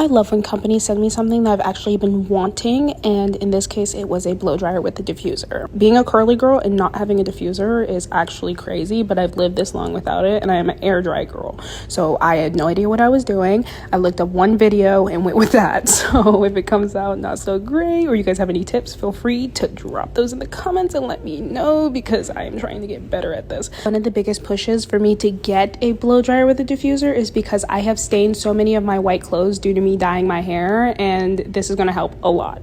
I love when companies send me something that I've actually been wanting, and in this case it was a blow dryer with a diffuser. Being a curly girl and not having a diffuser is actually crazy, but I've lived this long without it, and I am an air dry girl, so I had no idea what I was doing. I looked up one video and went with that. So if it comes out not so great, or you guys have any tips, feel free to drop those in the comments and let me know, because I am trying to get better at this. One of the biggest pushes for me to get a blow dryer with a diffuser is because I have stained so many of my white clothes due to me dyeing my hair, and this is going to help a lot.